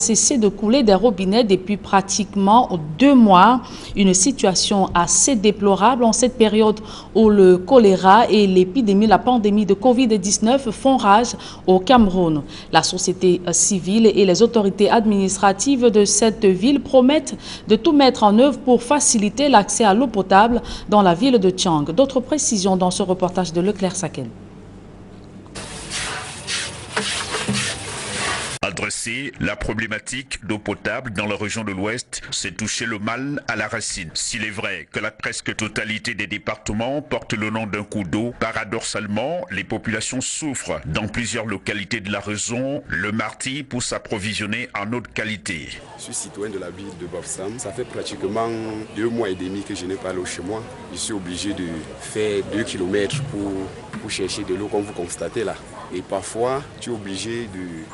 cessé de couler des robinets depuis pratiquement 2 mois. Une situation assez déplorable en cette période où le choléra et l'épidémie, la pandémie de Covid-19 font rage au Cameroun. La société civile et les autorités administratives de cette ville promettent de tout mettre en œuvre pour faciliter l'accès à l'eau potable dans la ville de Tiang. D'autres précisions dans ce reportage de Leclerc Sakel. Adresser la problématique d'eau potable dans la région de l'Ouest, c'est toucher le mal à la racine. S'il est vrai que la presque totalité des départements porte le nom d'un cours d'eau, paradoxalement, les populations souffrent. Dans plusieurs localités de la région, le martyr pour s'approvisionner en eau de qualité. Je suis citoyen de la ville de Bafoussam. Ça fait pratiquement 2 mois et demi que je n'ai pas l'eau chez moi. Je suis obligé de faire 2 km pour chercher de l'eau, comme vous constatez là. Et parfois, tu es obligé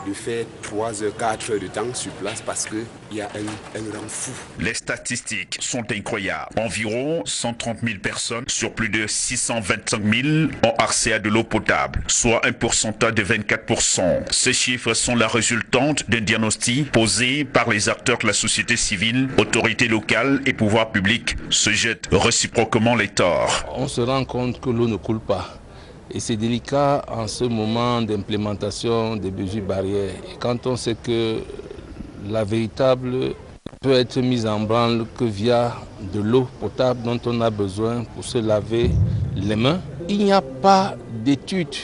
de faire 3 heures, 4 heures de temps sur place parce qu'il y a un rang fou. Les statistiques sont incroyables. Environ 130 000 personnes sur plus de 625 000 ont accès à de l'eau potable, soit un pourcentage de 24%. Ces chiffres sont la résultante d'un diagnostic posé par les acteurs de la société civile, autorités locales et pouvoirs publics se jettent réciproquement les torts. On se rend compte que l'eau ne coule pas. Et c'est délicat en ce moment d'implémentation des mesures barrières. Et quand on sait que la véritable peut être mise en branle que via de l'eau potable dont on a besoin pour se laver les mains, il n'y a pas d'études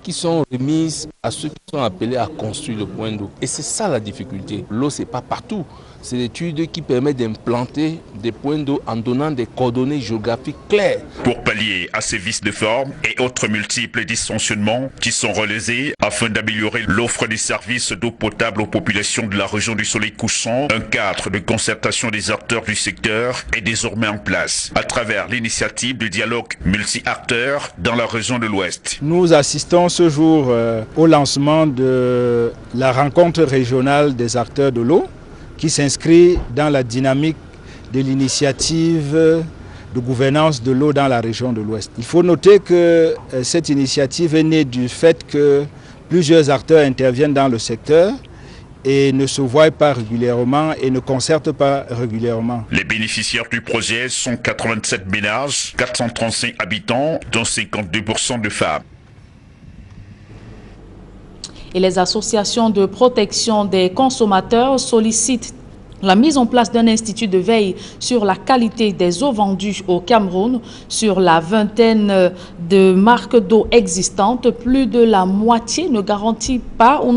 qui sont remises à ceux qui sont appelés à construire le point d'eau. Et c'est ça la difficulté. L'eau, ce n'est pas partout. C'est l'étude qui permet d'implanter des points d'eau en donnant des coordonnées géographiques claires. Pour pallier à ces vices de forme et autres multiples dysfonctionnements qui sont relevés afin d'améliorer l'offre des services d'eau potable aux populations de la région du Soleil couchant, un cadre de concertation des acteurs du secteur est désormais en place à travers l'initiative de dialogue multi-acteurs dans la région de l'Ouest. Nous assistons ce jour au lancement de la rencontre régionale des acteurs de l'eau, qui s'inscrit dans la dynamique de l'initiative de gouvernance de l'eau dans la région de l'Ouest. Il faut noter que cette initiative est née du fait que plusieurs acteurs interviennent dans le secteur et ne se voient pas régulièrement et ne concertent pas régulièrement. Les bénéficiaires du projet sont 87 ménages, 435 habitants, dont 52% de femmes. Et les associations de protection des consommateurs sollicitent la mise en place d'un institut de veille sur la qualité des eaux vendues au Cameroun. Sur la vingtaine de marques d'eau existantes, plus de la moitié ne garantit pas ou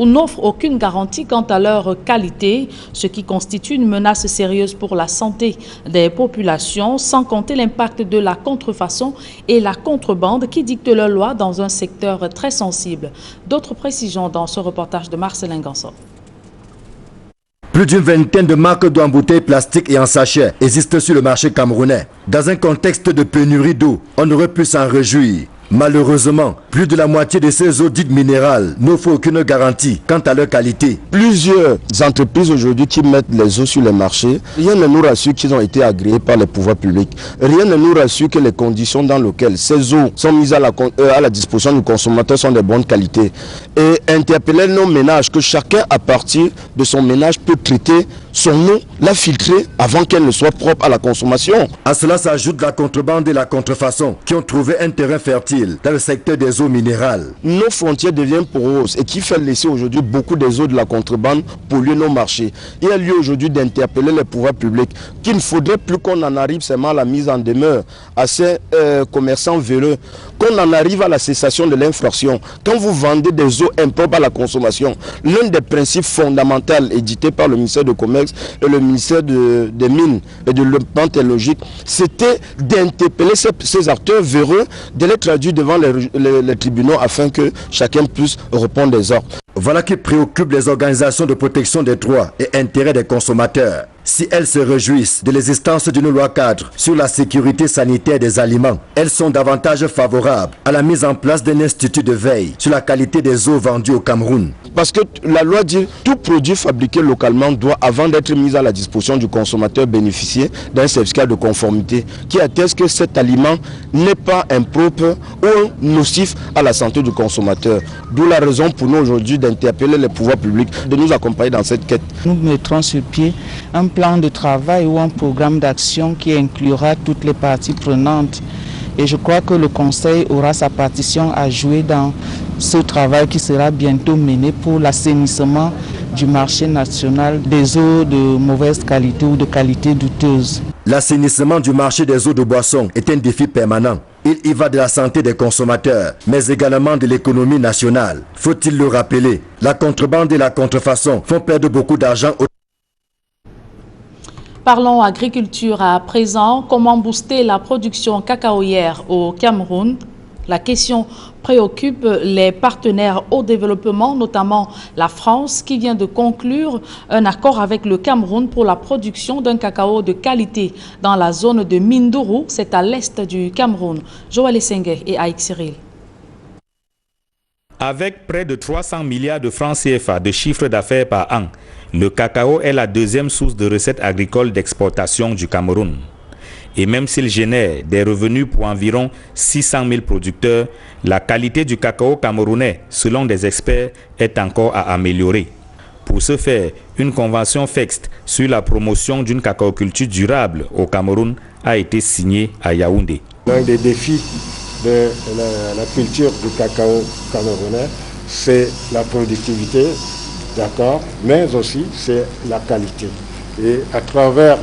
n'offre aucune garantie quant à leur qualité, ce qui constitue une menace sérieuse pour la santé des populations, sans compter l'impact de la contrefaçon et la contrebande qui dictent leur loi dans un secteur très sensible. D'autres précisions dans ce reportage de Marcelin Gansor. Plus d'une vingtaine de marques d'eau en bouteilles plastiques et en sachets existent sur le marché camerounais. Dans un contexte de pénurie d'eau, on aurait pu s'en réjouir. Malheureusement, plus de la moitié de ces eaux dites minérales n'offrent aucune garantie quant à leur qualité. Plusieurs entreprises aujourd'hui qui mettent les eaux sur les marchés, rien ne nous rassure qu'ils ont été agréés par les pouvoirs publics. Rien ne nous rassure que les conditions dans lesquelles ces eaux sont mises à la disposition du consommateur sont de bonne qualité. Et interpeller nos ménages, que chacun à partir de son ménage peut traiter son eau, la filtrer avant qu'elle ne soit propre à la consommation. À cela s'ajoute la contrebande et la contrefaçon qui ont trouvé un terrain fertile dans le secteur des eaux minérales. Nos frontières deviennent poreuses et qui fait laisser aujourd'hui beaucoup des eaux de la contrebande polluer nos marchés. Il y a lieu aujourd'hui d'interpeller les pouvoirs publics qu'il ne faudrait plus qu'on en arrive seulement à la mise en demeure à ces commerçants véreux, qu'on en arrive à la cessation de l'infraction. Quand vous vendez des eaux impropres à la consommation, l'un des principes fondamentaux édités par le ministère de Commerce et le ministère des Mines et de l'Équipement technologique, c'était d'interpeller ces acteurs véreux, de les traduire devant les tribunaux afin que chacun puisse répondre des ordres. Voilà qui préoccupe les organisations de protection des droits et intérêts des consommateurs. Si elles se réjouissent de l'existence d'une loi cadre sur la sécurité sanitaire des aliments, elles sont davantage favorables à la mise en place d'un institut de veille sur la qualité des eaux vendues au Cameroun. Parce que la loi dit que tout produit fabriqué localement doit, avant d'être mis à la disposition du consommateur, bénéficier d'un certificat de conformité qui atteste que cet aliment n'est pas impropre ou nocif à la santé du consommateur. D'où la raison pour nous aujourd'hui d'interpeller les pouvoirs publics, de nous accompagner dans cette quête. Nous mettrons sur pied un plan de travail ou un programme d'action qui inclura toutes les parties prenantes. Et je crois que le Conseil aura sa partition à jouer dans ce travail qui sera bientôt mené pour l'assainissement du marché national des eaux de mauvaise qualité ou de qualité douteuse. L'assainissement du marché des eaux de boisson est un défi permanent. Il y va de la santé des consommateurs, mais également de l'économie nationale. Faut-il le rappeler, la contrebande et la contrefaçon font perdre beaucoup d'argent aux... Parlons agriculture à présent. Comment booster la production cacaoyère au Cameroun? La question préoccupe les partenaires au développement, notamment la France, qui vient de conclure un accord avec le Cameroun pour la production d'un cacao de qualité dans la zone de Mindourou, c'est à l'est du Cameroun. Joël Essengue et Aïk Cyril. Avec près de 300 milliards de francs CFA de chiffre d'affaires par an, le cacao est la deuxième source de recettes agricoles d'exportation du Cameroun. Et même s'il génère des revenus pour environ 600 000 producteurs, la qualité du cacao camerounais, selon des experts, est encore à améliorer. Pour ce faire, une convention FEXT sur la promotion d'une cacaoculture durable au Cameroun a été signée à Yaoundé. L'un des défis de la culture du cacao camerounais, c'est la productivité, d'accord, mais aussi c'est la qualité. Et à travers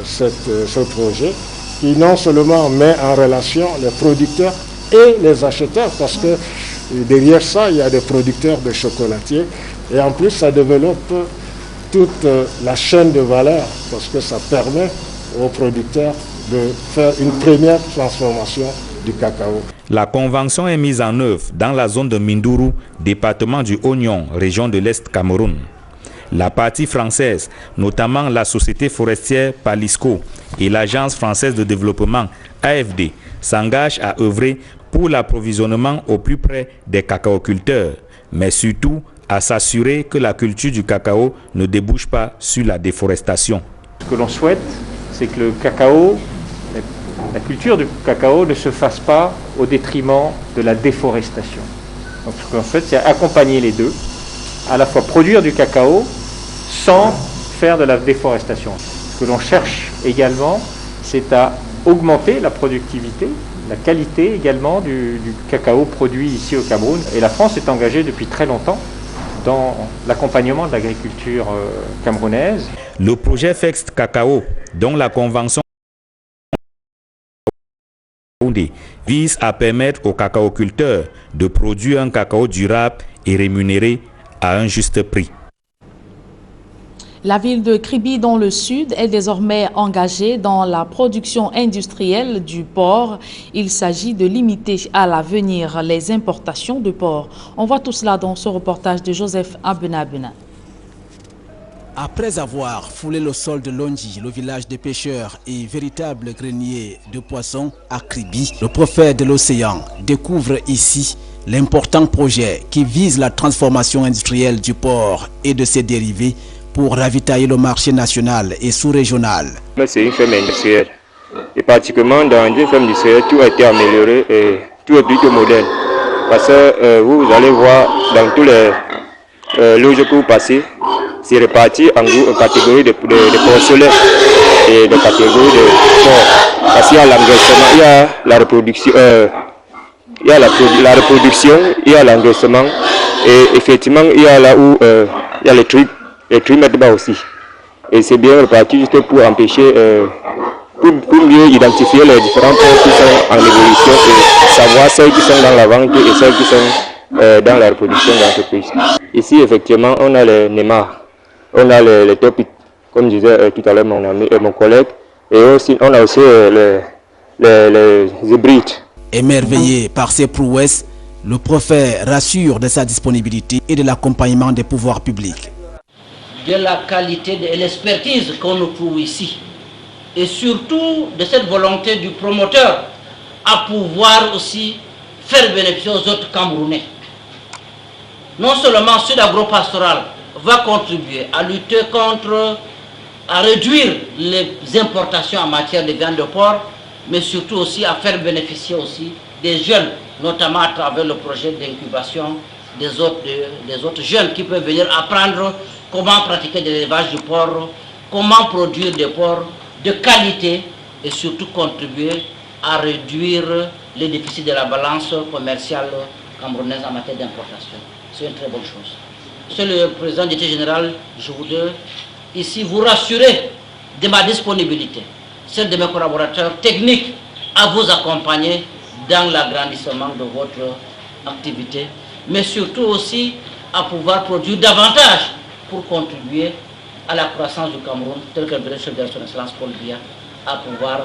ce projet, qui non seulement met en relation les producteurs et les acheteurs, parce que derrière ça, il y a des producteurs de chocolatiers, et en plus, ça développe toute la chaîne de valeur, parce que ça permet aux producteurs de faire une première transformation du cacao. La convention est mise en œuvre dans la zone de Mindourou, département du Oignon, région de l'Est Cameroun. La partie française, notamment la société forestière Palisco et l'Agence française de développement AFD, s'engagent à œuvrer pour l'approvisionnement au plus près des cacaoculteurs, mais surtout à s'assurer que la culture du cacao ne débouche pas sur la déforestation. Ce que l'on souhaite, c'est que le cacao, la culture du cacao ne se fasse pas au détriment de la déforestation. Donc ce que l'on souhaite, c'est accompagner les deux, à la fois produire du cacao sans faire de la déforestation. Ce que l'on cherche également, c'est à augmenter la productivité, la qualité également du cacao produit ici au Cameroun. Et la France est engagée depuis très longtemps dans l'accompagnement de l'agriculture camerounaise. Le projet FEXT Cacao, dont la convention vise à permettre aux cacaoculteurs de produire un cacao durable et rémunéré à un juste prix. La ville de Kribi, dans le sud, est désormais engagée dans la production industrielle du porc. Il s'agit de limiter à l'avenir les importations de porc. On voit tout cela dans ce reportage de Joseph Abena. Après avoir foulé le sol de Londji, le village des pêcheurs et véritable grenier de poissons à Kribi, le prophète de l'océan découvre ici l'important projet qui vise la transformation industrielle du porc et de ses dérivés pour ravitailler le marché national et sous-régional. C'est une ferme industrielle. Et pratiquement dans une ferme industrielle, tout a été amélioré et tout est plutôt moderne. Parce que vous allez voir dans tous les loges que vous passez, c'est réparti en catégories de porcelets et de catégories de porc. Parce qu'il y a l'engraissement, il y a la reproduction, il y a la reproduction, il y a l'engraissement et effectivement il y a là où il y a les trimètres bas aussi. Et c'est bien réparti juste pour empêcher, pour mieux identifier les différents porcs qui sont en évolution et savoir celles qui sont dans la vente et celles qui sont dans la reproduction de l'entreprise. Ici effectivement on a les némars, on a les topiques, comme disait tout à l'heure mon collègue, et aussi on a aussi les hybrides. Émerveillé par ses prouesses, le prophète rassure de sa disponibilité et de l'accompagnement des pouvoirs publics. de la qualité et de l'expertise qu'on nous trouve ici. Et surtout de cette volonté du promoteur à pouvoir aussi faire bénéficier aux autres Camerounais. Non seulement Sud Agro-Pastoral va contribuer à lutter contre, à réduire les importations en matière de viande de porc, mais surtout aussi à faire bénéficier aussi des jeunes, notamment à travers le projet d'incubation des autres jeunes qui peuvent venir apprendre comment pratiquer de l'élevage du porc, comment produire des porcs de qualité et surtout contribuer à réduire les déficits de la balance commerciale camerounaise en matière d'importation. C'est une très bonne chose. Monsieur le Président du Directeur général, je voudrais ici vous rassurer de ma disponibilité, celle de mes collaborateurs techniques, à vous accompagner dans l'agrandissement de votre activité, mais surtout aussi à pouvoir produire davantage pour contribuer à la croissance du Cameroun, tel que le chef de son Excellence Paul Biya, à pouvoir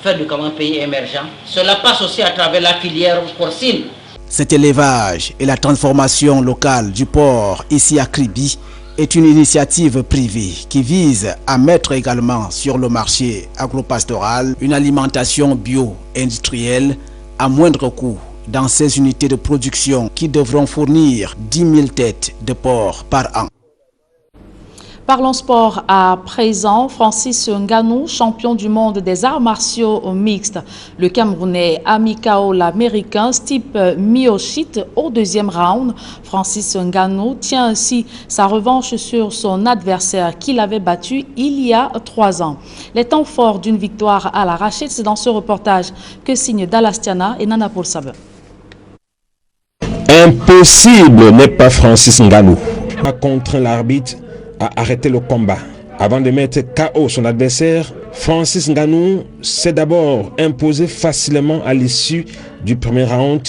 faire du Cameroun un pays émergent. Cela passe aussi à travers la filière porcine. Cet élevage et la transformation locale du porc ici à Kribi est une initiative privée qui vise à mettre également sur le marché agropastoral une alimentation bio-industrielle à moindre coût dans ces unités de production qui devront fournir 10 000 têtes de porc par an. Parlons sport à présent. Francis Ngannou, champion du monde des arts martiaux mixtes. Le Camerounais a mis KO l'Américain Stipe Miocic au deuxième round. Francis Ngannou tient ainsi sa revanche sur son adversaire qu'il avait battu il y a 3 ans. Les temps forts d'une victoire à l'arraché, c'est dans ce reportage que signe Dalastiana et Nana Poulsabe. Impossible n'est pas Francis Ngannou. A contraint l'arbitre à arrêter le combat. Avant de mettre KO son adversaire, Francis Ngannou s'est d'abord imposé facilement à l'issue du premier round,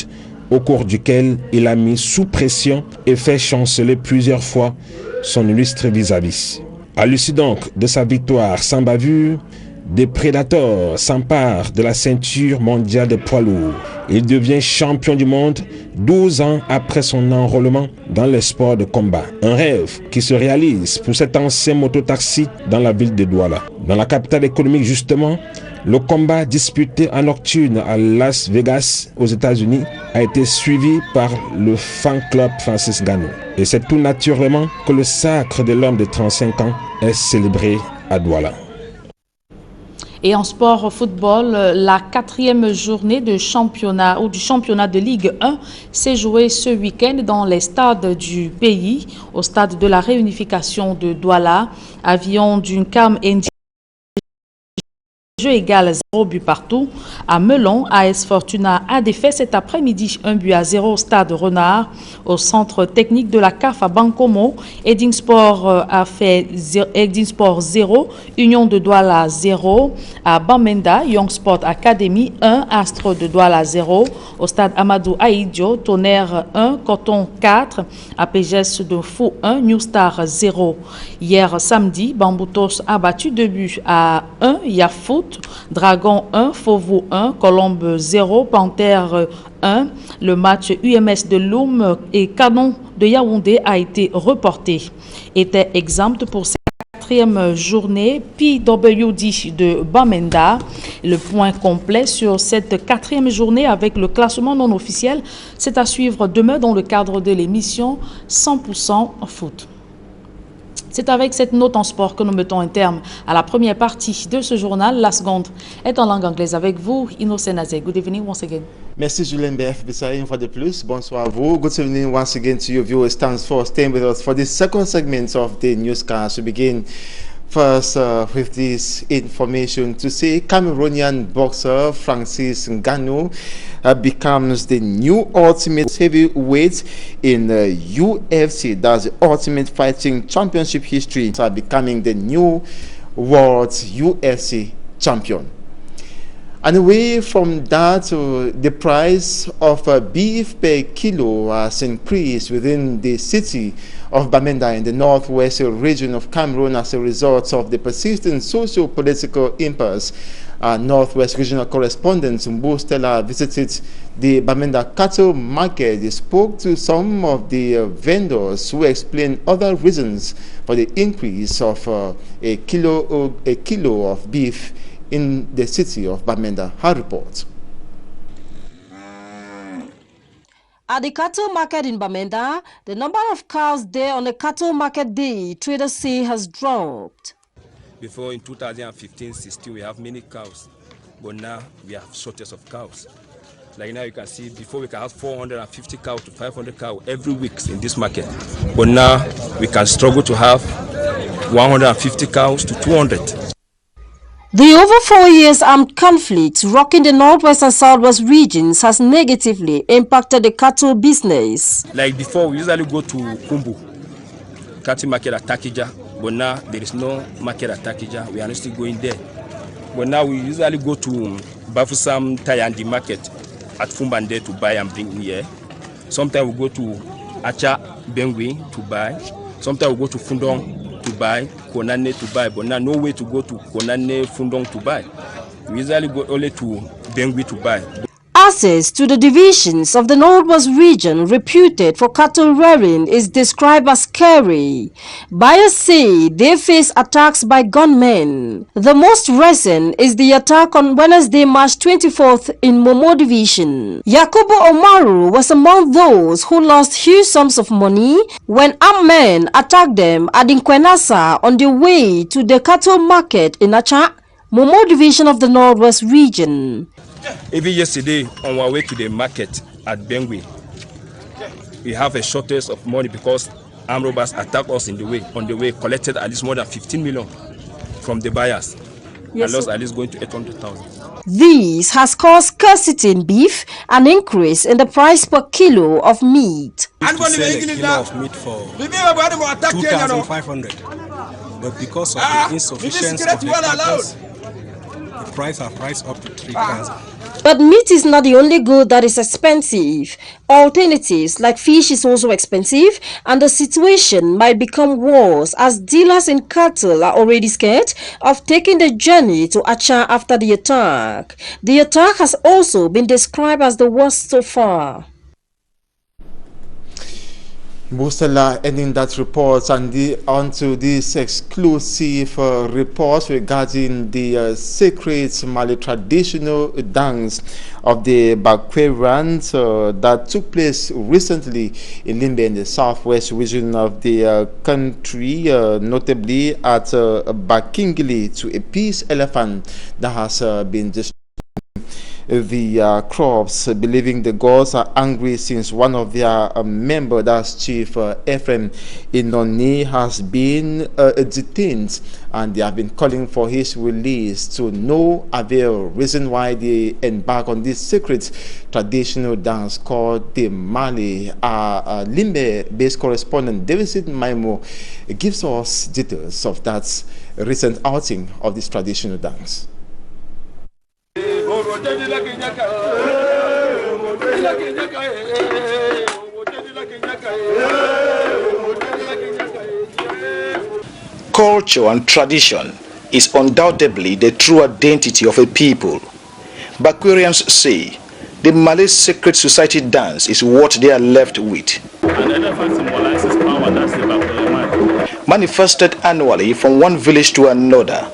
au cours duquel il a mis sous pression et fait chanceler plusieurs fois son illustre vis-à-vis. À l'issue donc de sa victoire sans bavure, des prédateurs s'emparent de la ceinture mondiale des poids lourds. Il devient champion du monde 12 ans après son enrôlement dans les sports de combat. Un rêve qui se réalise pour cet ancien mototaxi dans la ville de Douala. Dans la capitale économique justement, le combat disputé en nocturne à Las Vegas aux États-Unis a été suivi par le fan club Francis Ngannou. Et c'est tout naturellement que le sacre de l'homme de 35 ans est célébré à Douala. Et en sport football, la 4e journée de championnat ou du championnat de Ligue 1 s'est jouée ce week-end dans les stades du pays. Au stade de la réunification de Douala, avion d'une cam indienne. Jeu égal 0 but partout. À Melon, AS Fortuna a défait cet après-midi 1 but à 0 au stade Renard. Au centre technique de la CAF à Bankomo, Edingsport a fait Edingsport 0, Union de Douala 0. À Bamenda, Young Sport Academy 1, Astre de Douala 0. Au stade Amadou Aïdjo, Tonnerre 1, Coton 4. À PGS de Fou 1, New Star 0. Hier samedi, Bamboutos a battu 2 buts à 1, Yafoot. Dragon 1, Fauveau 1, Colombe 0, Panthère 1. Le match UMS de Loum et Canon de Yaoundé a été reporté. Était exempt pour cette 4e journée PWD de Bamenda. Le point complet sur cette 4e journée avec le classement non officiel, c'est à suivre demain dans le cadre de l'émission 100% foot. C'est avec cette note en sport que nous mettons un terme à la première partie de ce journal. La seconde est en langue anglaise avec vous, Innocent Nazé. Good evening once again. Merci Julien BF Bissay une fois de plus. Bonsoir à vous. Good evening once again to your viewers. Thanks for staying with us for this second segment of the newscast. We begin first with this information to say Cameroonian boxer Francis Ngannou becomes the new ultimate heavyweight in UFC. That's the Ultimate Fighting Championship history. Becoming the new world UFC champion. And away from that, the price of beef per kilo has increased within the city of Bamenda in the northwest region of Cameroon as a result of the persistent socio-political impasse Northwest Regional Correspondent Mbu Stella visited the Bamenda cattle market. He spoke to some of the vendors who explained other reasons for the increase of a kilo of beef in the city of Bamenda. Her report. At the cattle market in Bamenda, the number of cows there on a cattle market day, traders say, has dropped. Before in 2015-16, we have many cows, but now we have shortage of cows. Like now you can see, before we can have 450 cows to 500 cows every week in this market, but now we can struggle to have 150 cows to 200. The over 4 years armed conflict rocking the northwest and southwest regions has negatively impacted the cattle business. Like before, we usually go to Kumbu, cattle market at Takija, but now there is no market at Takija. We are not still going there. But now we usually go to Bafusam Tayandi market at Fumbande to buy and bring here. Sometimes we go to Acha Bengui to buy. Sometimes we go to Fundong to buy, Konane to buy, but now no way to go to Konane, Fundong to buy. We usually go only to Bengui to buy. Access to the divisions of the Northwest region reputed for cattle rearing is described as scary. Buyers say they face attacks by gunmen. The most recent is the attack on Wednesday, March 24th in Momo division. Yakubu Omaru was among those who lost huge sums of money when armed men attacked them at Nkwenasa on their way to the cattle market in Acha, Momo division of the Northwest region. Even yesterday, on our way to the market at Bengui, we have a shortage of money because armed robbers attacked us on the way, collected at least more than 15 million from the buyers. Yes, and lost at least going to 800,000. This has caused scarcity in beef and increase in the price per kilo of meat. We sell a kilo of meat for 2,500, but because of the insufficiency of the packers, the price has risen up to 3,000. But meat is not the only good that is expensive. Alternatives like fish is also expensive, and the situation might become worse as dealers in cattle are already scared of taking the journey to Acha after the attack. The attack has also been described as the worst so far. Mustela ending that report and onto this exclusive report regarding the sacred Mali traditional dance of the Bakwerians that took place recently in Limbe in the southwest region of the country, notably at Bakingili, to a peace elephant that has been destroyed. The crops, believing the gods are angry since one of their members, that's Chief Ephraim Inoni, has been detained, and they have been calling for his release to no avail. Reason why they embark on this sacred traditional dance called the Mali. Limbe-based correspondent David Maimo gives us details of that recent outing of this traditional dance. Culture and tradition is undoubtedly the true identity of a people. Bakwerians say the Malay Sacred Society dance is what they are left with. An elephant symbolizes power, that's the Bakwerian. Manifested annually from one village to another,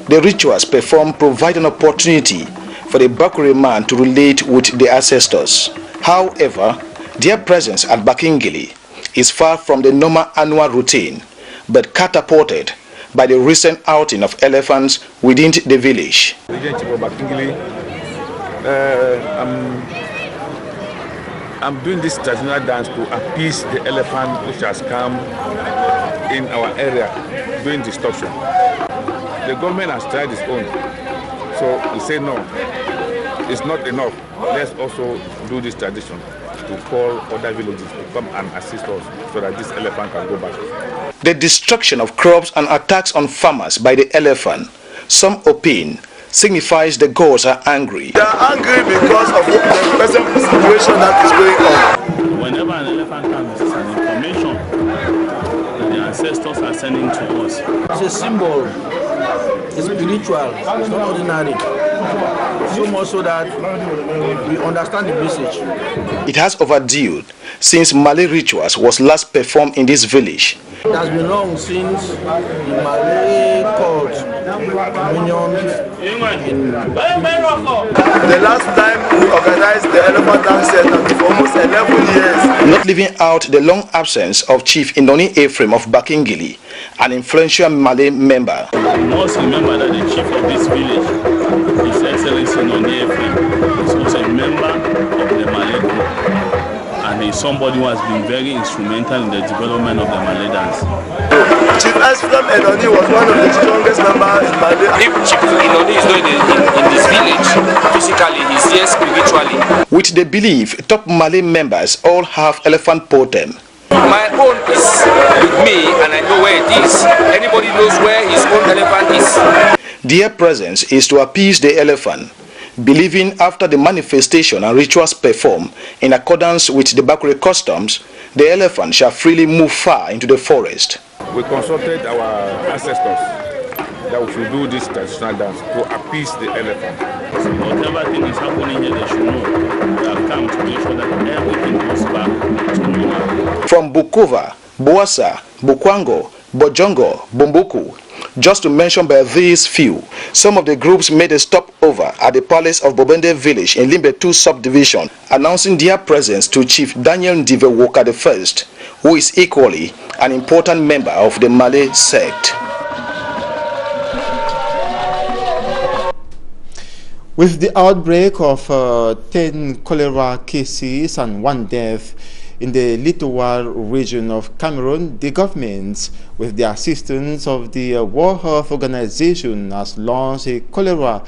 the rituals performed provide an opportunity for the Bakweri man to relate with the ancestors. However, their presence at Bakingili is far from the normal annual routine, but catapulted by the recent outing of elephants within the village. I'm doing this traditional dance to appease the elephant which has come in our area during destruction. The government has tried its own, so we say no, it's not enough. Let's also do this tradition to call other villages to come and assist us so that this elephant can go back. The destruction of crops and attacks on farmers by the elephant, some opine, signifies the gods are angry. They are angry because of the present situation that is going on. Whenever an elephant comes, it's an information that the ancestors are sending to us. It's a symbol, it's spiritual, it's not ordinary. so much so that we understand the message. It has overdue since Malay rituals was last performed in this village. It has been long since the Malay cult communion The last time we organized the elephant dance center for almost 11 years. Not leaving out the long absence of Chief Indoni Ephraim of Bakingili, an influential Malay member. You must remember that the chief of this village, His Excellency Indoni Ephraim, is also a member of the Malay group. And he's somebody who has been very instrumental in the development of the Malay dance. Chief Ephraim Indoni was one of the strongest members in Malay. If Chief Indoni is not in this village, physically he's here spiritually. With the belief, top Malay members all have elephant totem. My own is with me and I know where it is. Anybody knows where his own elephant is. Their presence is to appease the elephant, believing after the manifestation and rituals performed in accordance with the Bakure customs, the elephant shall freely move far into the forest. We consulted our ancestors that we should do this traditional dance to appease the elephant. So whatever thing is happening here, they should know. We have come to make sure that everything goes back to normal. From Bukova, Boasa, Bukwango, Bojongo, Bumbuku, just to mention by these few, some of the groups made a stopover at the palace of Bobende village in Limbe 2 subdivision, announcing their presence to Chief Daniel Ndive Woka I, who is equally an important member of the Malay sect. With the outbreak of 10 cholera cases and 1 death in the Litowa region of Cameroon, the government, with the assistance of the World Health Organization, has launched a cholera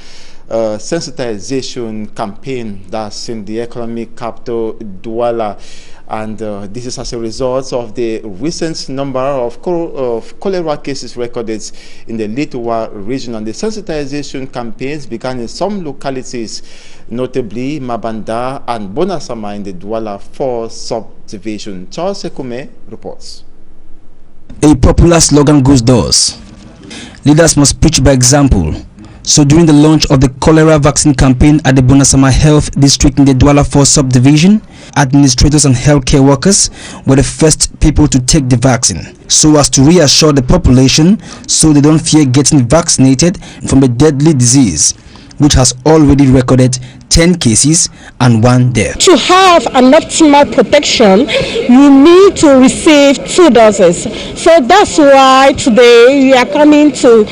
sensitization campaign that's in the economic capital Douala. And this is as a result of the recent number of cholera cases recorded in the Litowa region. And the sensitization campaigns began in some localities, notably Mabanda and Bonasama in the Douala 4 subdivision. Charles Ekume reports. A popular slogan goes thus: leaders must preach by example. So during the launch of the cholera vaccine campaign at the Bonasama Health District in the Douala 4 subdivision, administrators and healthcare workers were the first people to take the vaccine, so as to reassure the population so they don't fear getting vaccinated from the deadly disease, which has already recorded 10 cases and 1 death. To have an optimal protection, you need to receive 2 doses. So that's why today we are coming to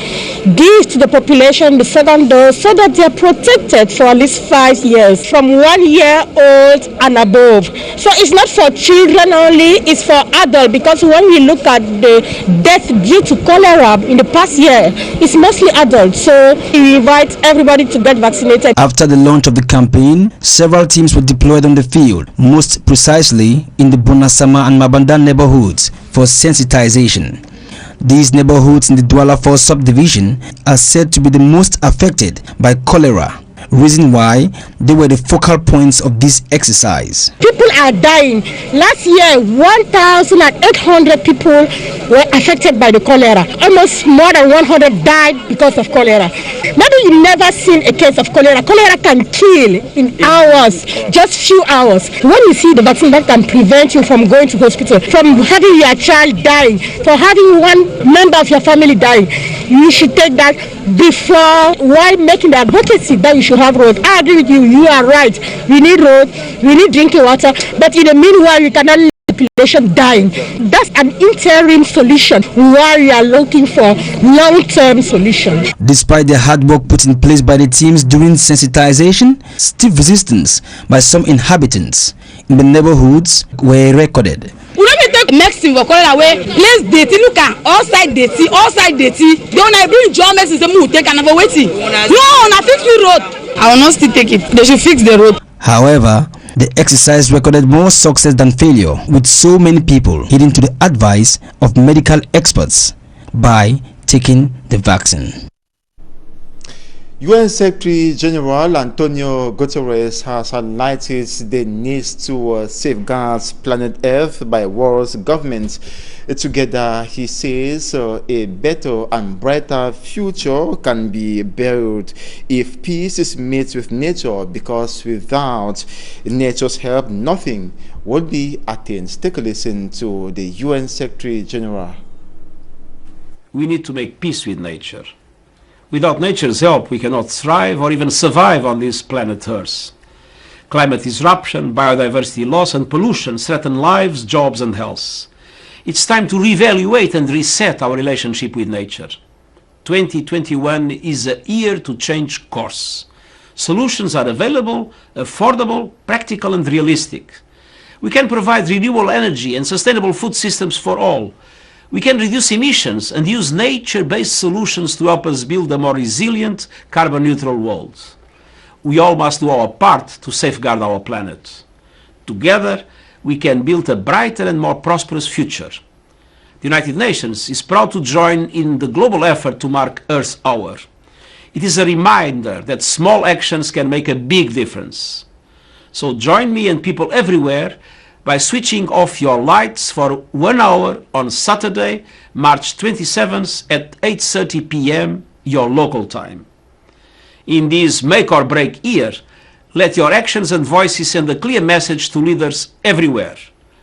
give to the population the 2nd dose so that they are protected for at least 5 years, from 1 year old and above. So it's not for children only, it's for adults, because when we look at the death due to cholera in the past year, it's mostly adults. So we invite everybody to get vaccinated. After the launch of the campaign, several teams were deployed on the field, most precisely in the Bonasama and Mabanda neighborhoods for sensitization. These neighborhoods in the Douala 4 subdivision are said to be the most affected by cholera, reason why they were the focal points of this exercise. People are dying. Last year, 1,800 people were affected by the cholera. Almost more than 100 died because of cholera. Maybe you've never seen a case of cholera. Cholera can kill in hours, just few hours. When you see the vaccine that can prevent you from going to hospital, from having your child dying, from having one member of your family dying, you should take that before, while making the advocacy that you should have road. I agree with you, you are right. We need road, we need drinking water, but in the meanwhile, we cannot let the population dying. That's an interim solution while we are looking for long-term solution. Despite the hard work put in place by the teams during sensitization, stiff resistance by some inhabitants in the neighborhoods were recorded. We don't take medicine for cholera away. Place dirty, look at outside dirty. Don't I bring John medicine to move take another waiting? No, not fix the road. I will not still take it. They should fix the road. However, the exercise recorded more success than failure, with so many people heeding to the advice of medical experts by taking the vaccine. UN Secretary General Antonio Guterres has highlighted the need to safeguard planet Earth by world governments. Together, he says, a better and brighter future can be built if peace is made with nature, because without nature's help, nothing will be attained. Take a listen to the UN Secretary General. We need to make peace with nature. Without nature's help, we cannot thrive or even survive on this planet Earth. Climate disruption, biodiversity loss, and pollution threaten lives, jobs, and health. It's time to reevaluate and reset our relationship with nature. 2021 is a year to change course. Solutions are available, affordable, practical, and realistic. We can provide renewable energy and sustainable food systems for all. We can reduce emissions and use nature-based solutions to help us build a more resilient, carbon-neutral world. We all must do our part to safeguard our planet. Together, we can build a brighter and more prosperous future. The United Nations is proud to join in the global effort to mark Earth Hour. It is a reminder that small actions can make a big difference. So join me and people everywhere by switching off your lights for 1 hour on Saturday, March 27th at 8:30 p.m. your local time. In this make or break year, let your actions and voices send a clear message to leaders everywhere.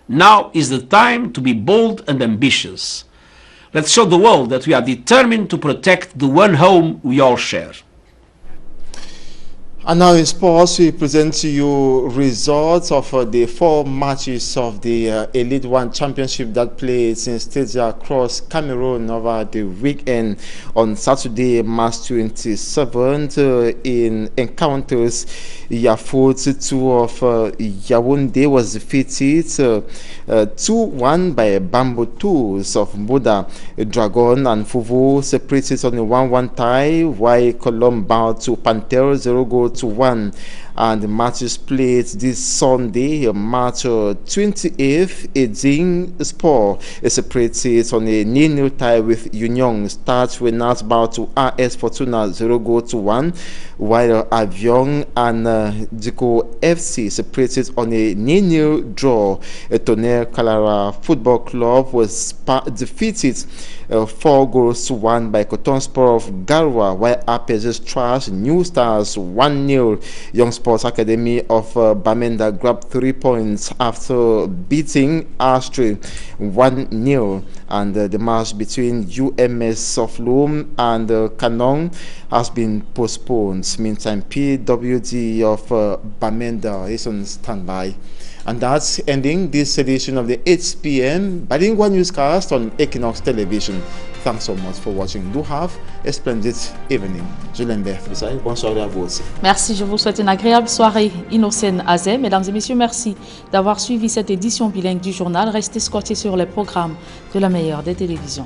Now is the time to be bold and ambitious. Let's show the world that we are determined to protect the one home we all share. And now in sports, we present to you results of the 4 matches of the Elite One Championship that played in Stadia across Cameroon over the weekend. On Saturday, March 27th, in encounters, Yafoot 2 of Yaoundé was defeated 2-1 by Bamboo Tools of Buda. Dragon and Fuvu separated on a 1-1 tie, while Colombe bowed to Panther 0-1. And the matches played this Sunday, March 28th, Edin Sport is separated on a 0-0 tie with Union. Start were not bound to RS Fortuna 0-1, while Avion and Diko FC separated on a 0-0 draw. Tonnerre Calara Football Club was defeated 4-1 by Coton Sport of Garwa, while Apes Trash New Stars 1-0. Young Sports Academy of Bamenda grabbed 3 points after beating Astrid 1-0, and the match between UMS of Loom and Canon has been postponed. Meantime, PWD of Bamenda is on standby. And that's ending this edition of the 8 p.m. bilingual newscast on Equinox Television. Thanks so much for watching. Do have a splendid evening. Je l'aime bien. Bonne soirée à vous aussi. Merci, je vous souhaite une agréable soirée. Innocène Azé. Mesdames et messieurs, merci d'avoir suivi cette édition bilingue du journal. Restez scotchés sur les programmes de la meilleure des télévisions.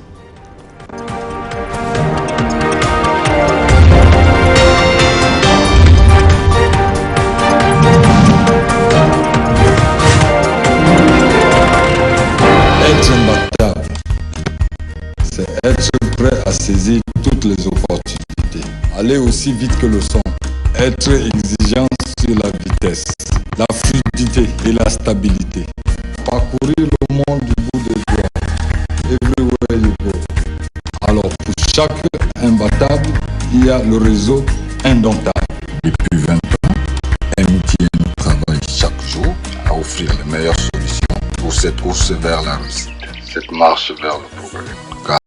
Être imbattable, c'est être prêt à saisir toutes les opportunités. Aller aussi vite que le son. Être exigeant sur la vitesse, la fluidité et la stabilité. Parcourir le monde du bout des doigts. Everywhere you go. Alors pour chaque imbattable, il y a le réseau indomptable. Depuis 20 ans, MTN travaille chaque jour à offrir les meilleures solutions pour cette course vers la réussite, cette marche vers le progrès.